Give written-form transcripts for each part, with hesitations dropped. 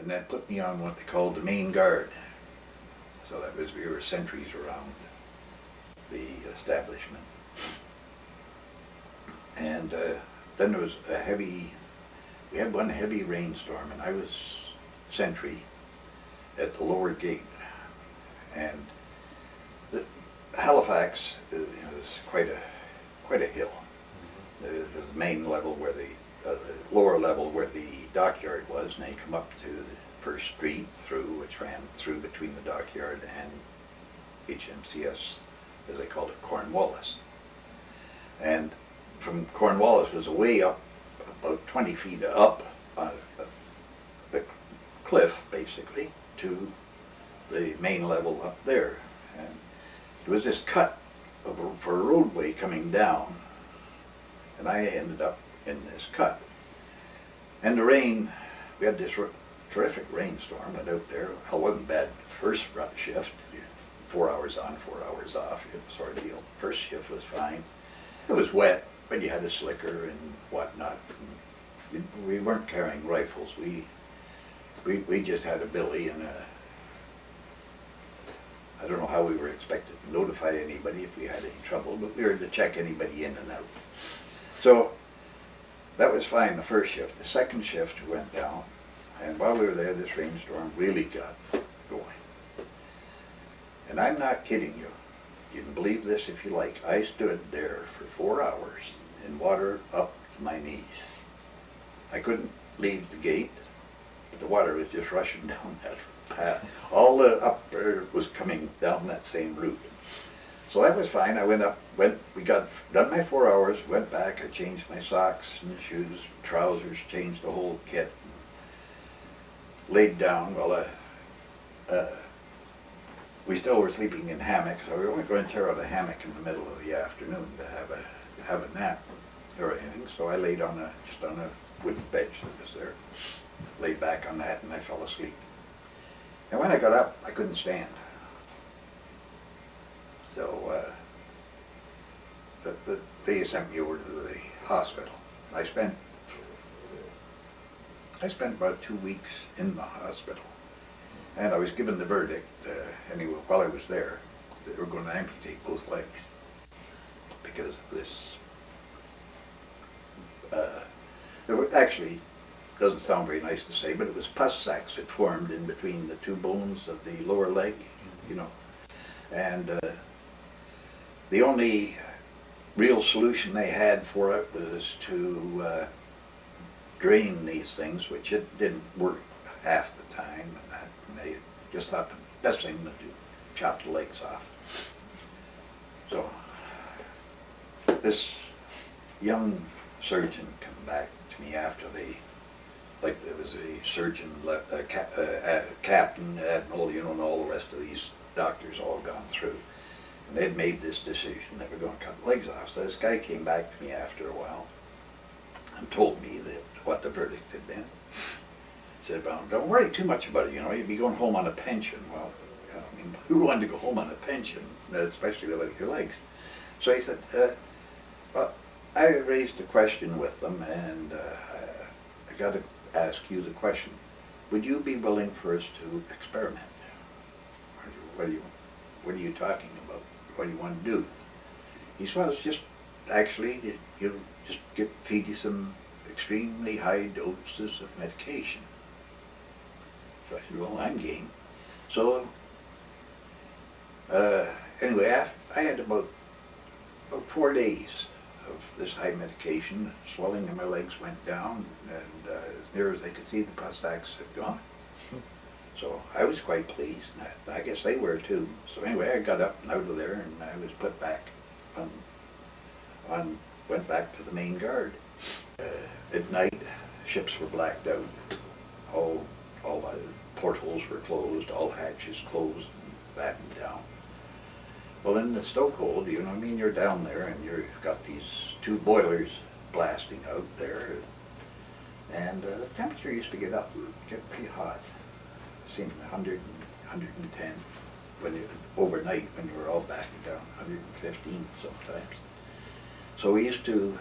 and then put me on what they called the main guard. So that was, we were sentries around the establishment. And then there was we had one heavy rainstorm, and I was sentry at the lower gate. And Halifax is quite a hill. There's the main level where the lower level where the dockyard was, and then you come up to the first street through, which ran through between the dockyard and HMCS, as they called it, Cornwallis. And from Cornwallis was way up, about 20 feet up on the cliff, basically, to the main level up there. And there was this cut for a roadway coming down, and I ended up in this cut. And the rain, we had this terrific rainstorm, went out there. It wasn't bad first shift, 4 hours on, 4 hours off, sort of deal. First shift was fine. It was wet, but you had a slicker and whatnot. And we weren't carrying rifles. We just had a billy and I don't know how we were expected to notify anybody if we had any trouble, but we were to check anybody in and out. So that was fine the first shift. The second shift went down, and while we were there, this rainstorm really got going. And I'm not kidding you. You can believe this if you like. I stood there for 4 hours in water up to my knees. I couldn't leave the gate, but the water was just rushing down that path. All the up there was coming down that same route. So that was fine. I went up, we got done my 4 hours, went back, I changed my socks and shoes, trousers, changed the whole kit, laid down. Well, we still were sleeping in hammocks, so we weren't going to tear out a hammock in the middle of the afternoon to have a nap or anything. So I laid on just on a wooden bench that was there, laid back on that, and I fell asleep. And when I got up, I couldn't stand. So they sent me over to the hospital. I spent about 2 weeks in the hospital. And I was given the verdict, anyway, while I was there, they were going to amputate both legs because of this. It actually doesn't sound very nice to say, but it was pus sacs that formed in between the two bones of the lower leg, you know. And the only real solution they had for it was to drain these things, which it didn't work half the time. And they just thought the best thing to do, chop the legs off. So this young surgeon came back to me after like there was a surgeon, captain, admiral, you know, and all the rest of these doctors all gone through. And they'd made this decision that we're going to cut the legs off. So this guy came back to me after a while and told me what the verdict had been. He said, well, don't worry too much about it, you know, you'd be going home on a pension. Well, I mean, who wanted to go home on a pension, especially with your legs? So he said, well, I raised a question with them, and I got to ask you the question. Would you be willing for us to experiment? What are you talking about? What do you want to do? He said, well, it's just actually, just feed you some extremely high doses of medication. So I said, well, I'm game. So anyway, I had about 4 days of this high medication. Swelling in my legs went down, and as near as they could see, the pus sacs had gone. So I was quite pleased, and I guess they were too. So anyway, I got up and out of there, and I was put back went back to the main guard. At night, ships were blacked out. All the portholes were closed, all hatches closed and battened down. Well, in the stokehold, you know what I mean, you're down there and you've got these 2 boilers blasting out there, and the temperature used to get pretty hot. It seemed 100, 110 overnight when you were all backing down, 115 sometimes. So we used to,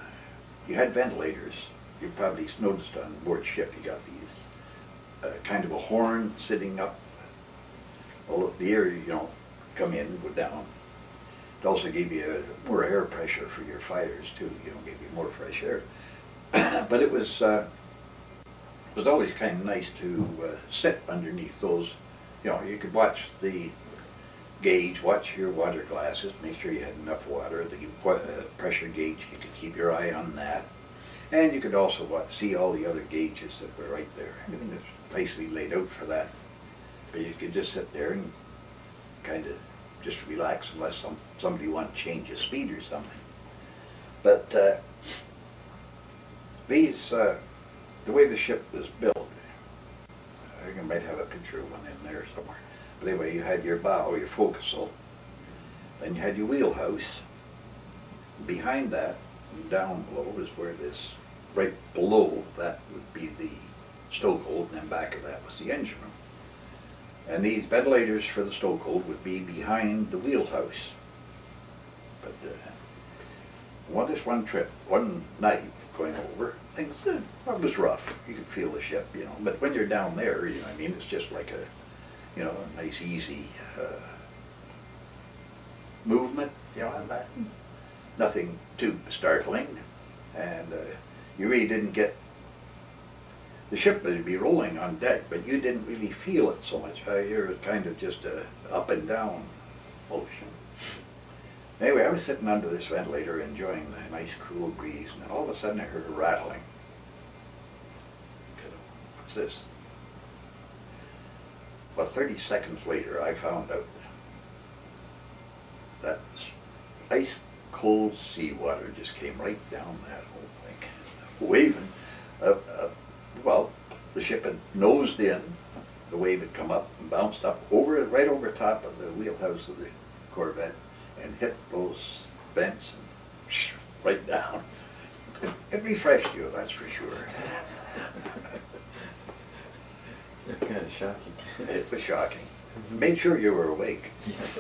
you had ventilators. You probably noticed on board ship you got these kind of a horn sitting up. Well, the air, you know, come in, go down. It also gave you more air pressure for your fires too, you know, gave you more fresh air. But it was always kind of nice to sit underneath those. You know, you could watch the gauge, watch your water glasses, make sure you had enough water. The pressure gauge, you could keep your eye on that. And you could also see all the other gauges that were right there. Everything was nicely laid out for that. But you could just sit there and kind of just relax unless somebody wanted to change the speed or something. But the way the ship was built, I think I might have a picture of one in there somewhere. But anyway, you had your bow, your forecastle, then you had your wheelhouse. Behind that, and down below, is where this, right below that would be the stokehold, and then back of that was the engine room. And these ventilators for the stokehold would be behind the wheelhouse. But one night going over, things, it was rough. You could feel the ship, you know. But when you're down there, you know, I mean, it's just like a, you know, a nice, easy movement, you know, and that, nothing too startling. And you really didn't get, the ship would be rolling on deck, but you didn't really feel it so much. It was kind of just a up and down motion. Anyway, I was sitting under this ventilator enjoying the nice cool breeze, and all of a sudden I heard a rattling. What's this? Well, 30 seconds later I found out that ice cold seawater just came right down that whole thing, waving. Well, the ship had nosed in, the wave had come up and bounced up right over top of the wheelhouse of the Corvette and hit those vents and right down. It refreshed you, that's for sure. It's kind of shocking. It was shocking. Made sure you were awake. Yes.